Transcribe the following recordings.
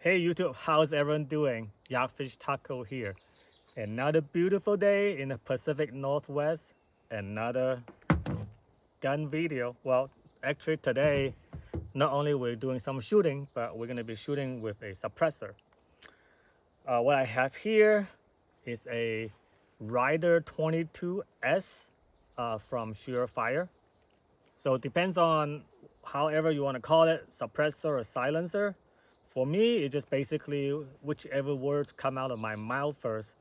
Hey YouTube, how's everyone doing? Yakfish Taco here. Another beautiful day in the Pacific Northwest. Another gun video. Well, actually today, not only we're doing some shooting, but we're gonna be shooting with a suppressor. What I have here is a Ryder 22S from Surefire. So it depends on however you want to call it, suppressor or silencer. For me, it's just basically whichever words come out of my mouth first.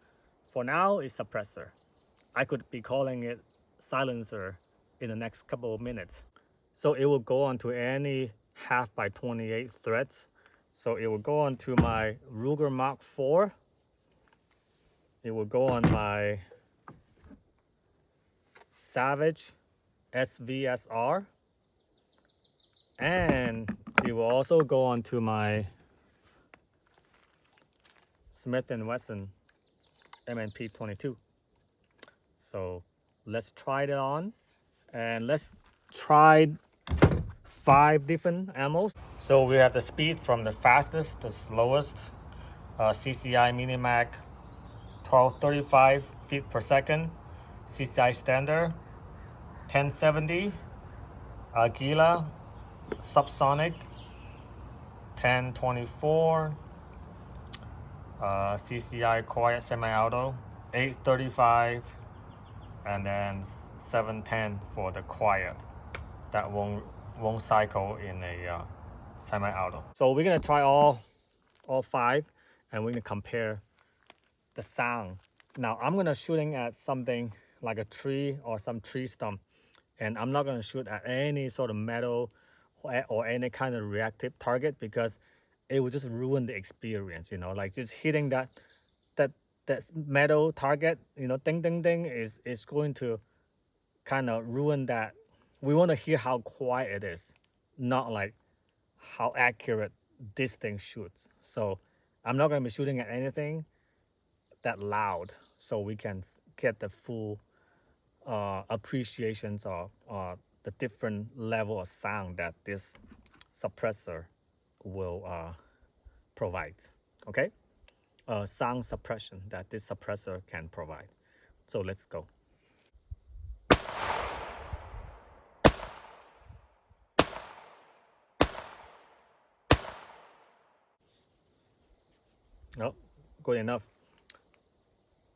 For now, it's suppressor. I could be calling it silencer in the next couple of minutes. So it will go onto any 1/2x28 threads. So it will go onto my Ruger Mark IV. It will go on my Savage SVSR. And it will also go onto my Smith & Wesson M&P 22. So let's try it on and let's try 5 different ammos. So we have the speed from the fastest to slowest. CCI Minimag 1235 feet per second. CCI Standard 1070. Aguila Subsonic 1024. CCI Quiet Semiauto 835, and then 710 for the quiet. That won't cycle in a semi-auto. So we're gonna try all 5, and we're gonna compare the sound. Now I'm gonna shooting at something like a tree or some tree stump, and I'm not gonna shoot at any sort of metal or any kind of reactive target, because it would just ruin the experience, you know, like just hitting that metal target, you know, ding ding ding, is going to kind of ruin that. We want to hear how quiet it is, not like how accurate this thing shoots. So I'm not going to be shooting at anything that loud, so we can get the full appreciations of the different level of sound that this suppressor will provide. Okay, sound suppression that this suppressor can provide. So let's go. Oh, good enough.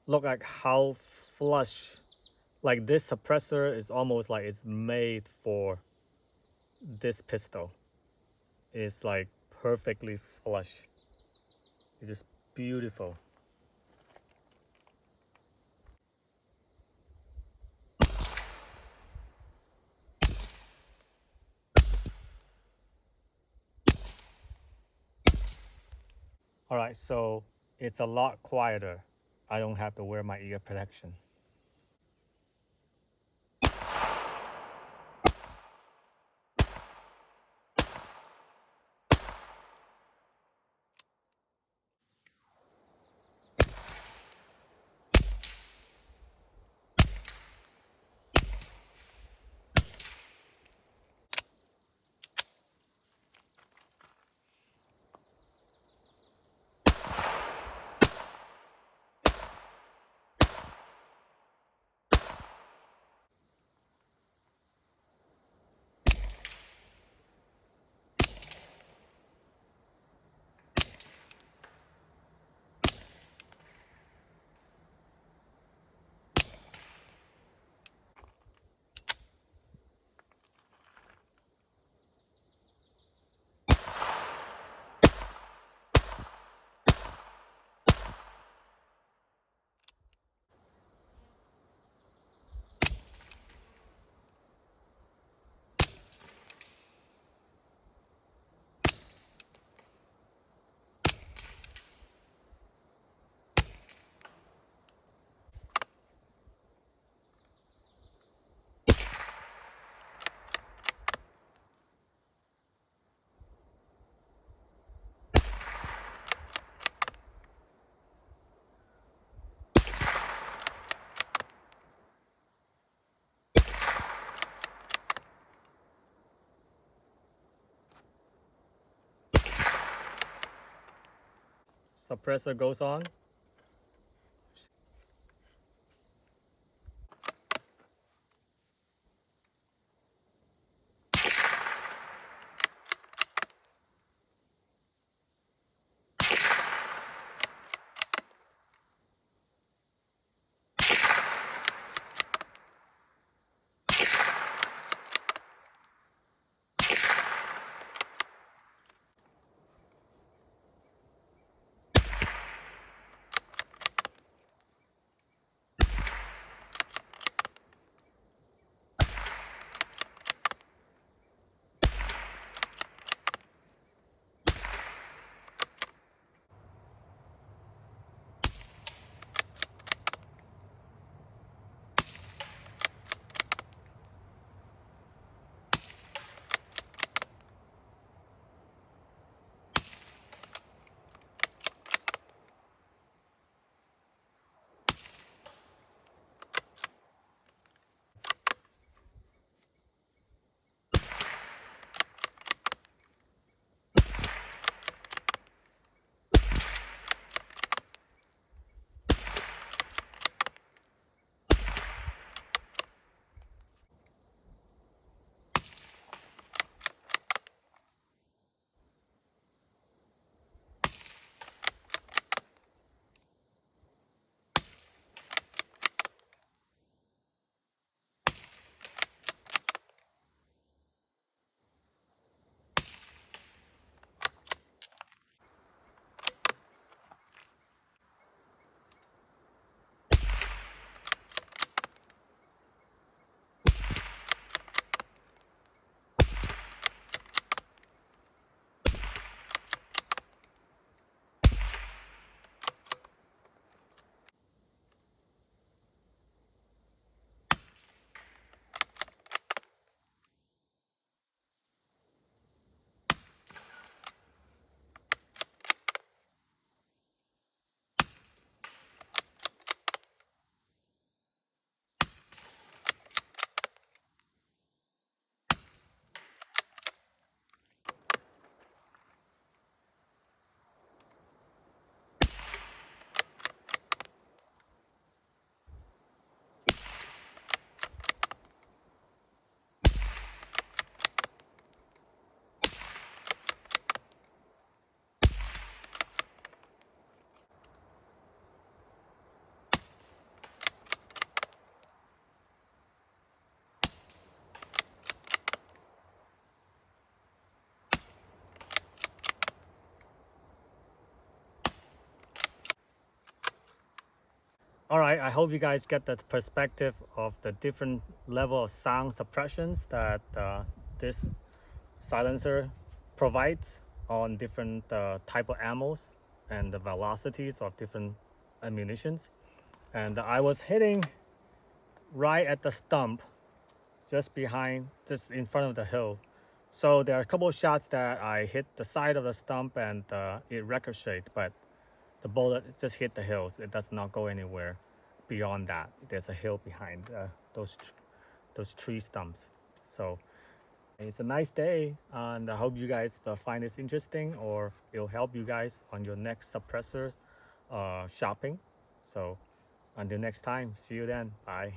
Look at how flush. Like this suppressor is almost like it's made for this pistol. It's like perfectly flush. It's just beautiful. All right, so it's a lot quieter. I don't have to wear my ear protection. suppressor goes on. All right, I hope you guys get the perspective of the different level of sound suppressions that this silencer provides on different type of ammos and the velocities of different ammunitions. And I was hitting right at the stump, just behind, just in front of the hill. So there are a couple of shots that I hit the side of the stump and it ricocheted, but the bullet just hit the hills. It does not go anywhere beyond that. There's a hill behind those tree stumps. So it's a nice day, and I hope you guys find this interesting, or it'll help you guys on your next suppressor shopping. So until next time, see you then. Bye.